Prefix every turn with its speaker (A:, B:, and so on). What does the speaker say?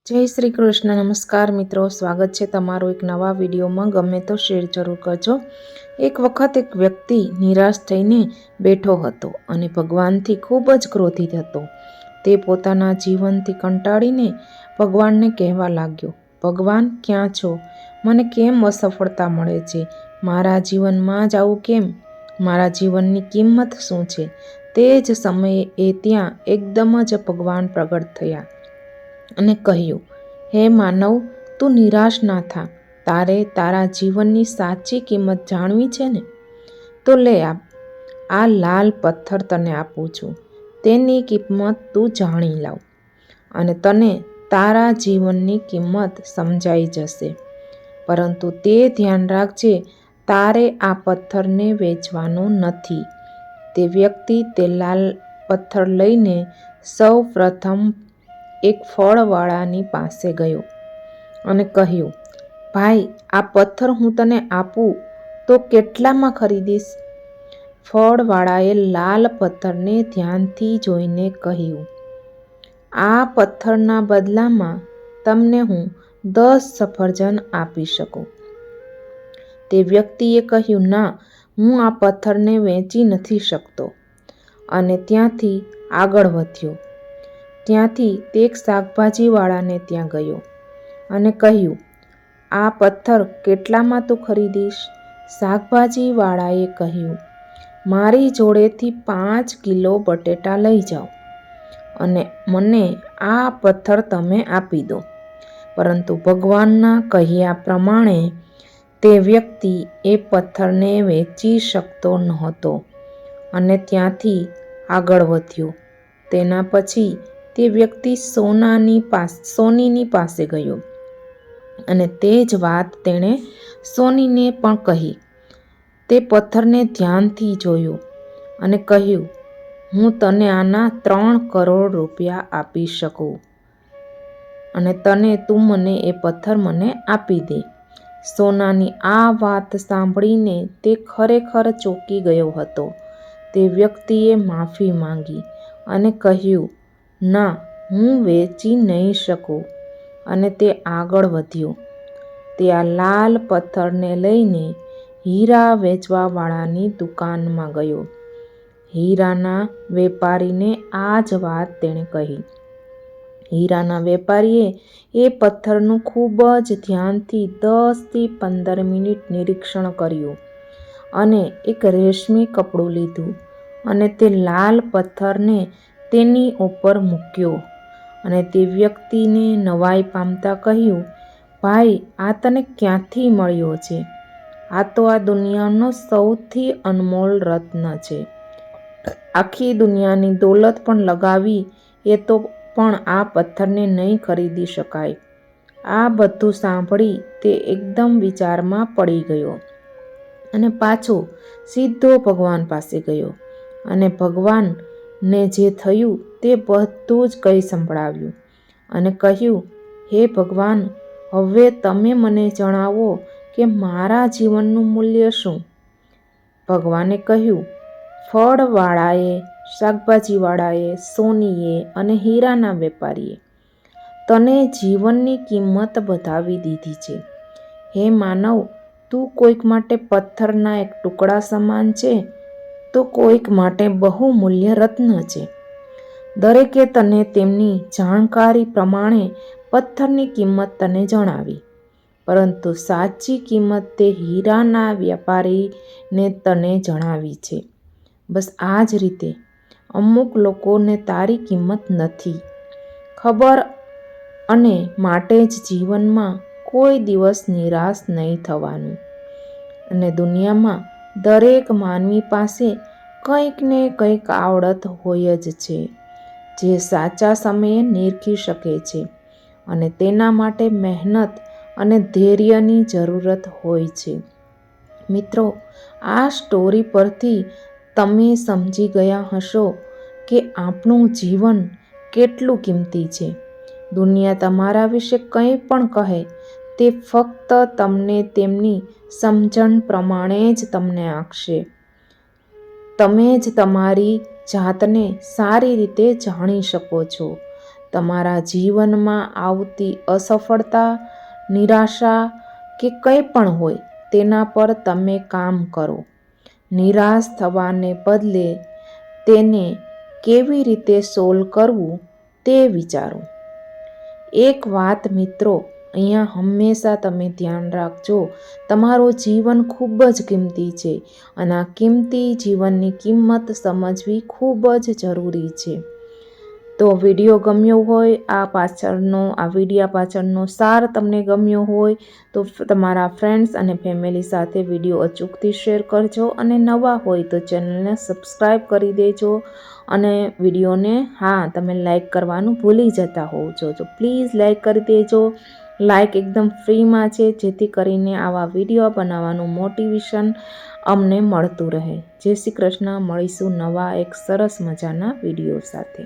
A: જય શ્રી કૃષ્ણ. નમસ્કાર મિત્રો, સ્વાગત છે તમારું એક નવા વિડીયોમાં. ગમે તો શેર જરૂર કરજો. એક વખત એક વ્યક્તિ નિરાશ થઈને બેઠો હતો અને ભગવાનથી ખૂબ જ ક્રોધિત હતો. તે પોતાના જીવનથી કંટાળીને ભગવાનને કહેવા લાગ્યો, ભગવાન ક્યાં છો? મને કેમ અસફળતા મળે છે? મારા જીવનમાં જ આવું કેમ? મારા જીવનની કિંમત શું છે? તે જ સમયે ત્યાં એકદમ જ ભગવાન પ્રગટ થયા અને કહ્યું, હે માનવ, તું નિરાશ ના થા. તારે તારા જીવનની સાચી કિંમત જાણવી છે ને? તો લે આ લાલ પથ્થર તને આપું છું. તેની કિંમત તું જાણી લાવ અને તને તારા જીવનની કિંમત સમજાઈ જશે. પરંતુ તે ધ્યાન રાખજે, તારે આ પથ્થરને વેચવાનો નથી. તે વ્યક્તિ તે લાલ પથ્થર લઈને સૌ પ્રથમ એક ફળવાળાની પાસે ગયો અને કહ્યું, ભાઈ, આ પથ્થર હું તને આપું તો કેટલામાં ખરીદીશ? ફળવાળાએ લાલ પથ્થરને ધ્યાનથી જોઈને કહ્યું, આ પથ્થરના બદલામાં તમને હું 10 સફરજન આપી શકું. તે વ્યક્તિએ કહ્યું, ના, હું આ પથ્થરને વેચી નથી શકતો. અને ત્યાંથી આગળ વધ્યો. ત્યાંથી તે એક શાકભાજીવાળાને ત્યાં ગયો અને કહ્યું, આ પથ્થર કેટલામાં તું ખરીદીશ? શાકભાજીવાળાએ કહ્યું, મારી જોડેથી 5 કિલો બટેટા લઈ જાઓ અને મને આ પથ્થર તમે આપી દો. પરંતુ ભગવાનના કહ્યા પ્રમાણે તે વ્યક્તિ એ પથ્થરને વેચી શકતો નહોતો અને ત્યાંથી આગળ વધ્યો. તેના પછી તે વ્યક્તિ સોનીની પાસે ગયો અને તે જ વાત તેણે સોનીને પણ કહી. તે પથ્થરને ધ્યાનથી જોયો અને કહ્યું, હું તને આના 3 કરોડ રૂપિયા આપી શકું અને તું મને એ પથ્થર મને આપી દે. સોનાની આ વાત સાંભળીને તે ખરેખર ચોંકી ગયો હતો. તે વ્યક્તિએ માફી માંગી અને કહ્યું, ના, હું વેચી નહીં શકું. અને તે આગળ વધ્યો. તે આ લાલ પથ્થરને લઈને હીરા વેચવાવાળાની દુકાનમાં ગયો. હીરાના વેપારીને આ જ વાત તેણે કહી. હીરાના વેપારીએ એ પથ્થરનું ખૂબ જ ધ્યાનથી 10 થી 15 મિનિટ નિરીક્ષણ કર્યું અને એક રેશમી કપડું લીધું અને તે લાલ પથ્થરને તેની ઉપર મૂક્યો અને તે વ્યક્તિને નવાઈ પામતા કહ્યું, ભાઈ, આ તને ક્યાંથી મળ્યો છે? આ તો આ દુનિયાનો સૌથી અનમોલ રત્ન છે. આખી દુનિયાની દોલત પણ લગાવી એ તો પણ આ પથ્થરને નહીં ખરીદી શકાય. આ બધું સાંભળી તે એકદમ વિચારમાં પડી ગયો અને પાછો સીધો ભગવાન પાસે ગયો અને ભગવાનને જે થયું તે બધું જ કહી સંભળાવ્યું અને કહ્યું, હે ભગવાન, હવે તમે મને જણાવો કે મારા જીવનનું મૂલ્ય શું? ભગવાને કહ્યું, ફળવાળાએ, શાકભાજીવાળાએ, સોનીએ અને હીરાના વેપારીએ તને જીવનની કિંમત બતાવી દીધી છે. હે માનવ, તું કોઈક માટે પથ્થરના એક ટુકડા સમાન છે તો કોઈક માટે બહુમૂલ્ય રત્ન છે. દરેકે તને તેમની જાણકારી પ્રમાણે પથ્થરની કિંમત તને જણાવી, પરંતુ સાચી કિંમત તે હીરાના વેપારીને તને જણાવી છે. બસ આ જ રીતે અમુક લોકોને તારી કિંમત નથી ખબર અને માટે જ જીવનમાં કોઈ દિવસ નિરાશ નહીં થવાનું. અને દુનિયામાં દરેક માનવી પાસે કંઈક ને કંઈક આવડત હોય જ છે જે સાચા સમયે નીરખી શકે છે અને તેના માટે મહેનત અને ધૈર્યની જરૂરત હોય છે. મિત્રો, આ સ્ટોરી પરથી તમે સમજી ગયા હશો કે આપણું જીવન કેટલું કિંમતી છે. દુનિયા તમારા વિશે કંઈ પણ કહે તે ફક્ત તમને તેમની સમજણ પ્રમાણે જ તમને આંકશે. તમે જ તમારી જાતને સારી રીતે જાણી શકો છો. તમારા જીવનમાં આવતી અસફળતા, નિરાશા કે કંઈ પણ હોય તેના પર તમે કામ કરો. નિરાશ થવાને બદલે તેને કેવી રીતે સોલ્વ કરવું તે વિચારો. એક વાત મિત્રો અહીંયા હંમેશા તમે ધ્યાન રાખજો, તમારું જીવન ખૂબ જ કિંમતી છે અને આ કિંમતી જીવનની કિંમત સમજવી ખૂબ જ જરૂરી છે. તો વિડીયો ગમ્યો હોય, આ વિડીયા પાછળનો સાર તમને ગમ્યો હોય તો તમારા ફ્રેન્ડ્સ અને ફેમિલી સાથે વિડીયો અચૂકથી શેર કરજો અને નવા હોય તો ચેનલને સબસ્ક્રાઈબ કરી દેજો અને વિડીયોને તમે લાઈક કરવાનું ભૂલી જતા હોવ છો તો પ્લીઝ લાઈક કરી દેજો. લાઈક એકદમ ફ્રીમાં છે, જેથી કરીને આવા વિડીયો બનાવવાનું મોટિવેશન અમને મળતું રહે. જય શ્રી કૃષ્ણ. મળીશું નવા એક સરસ મજાના વિડીયો સાથે.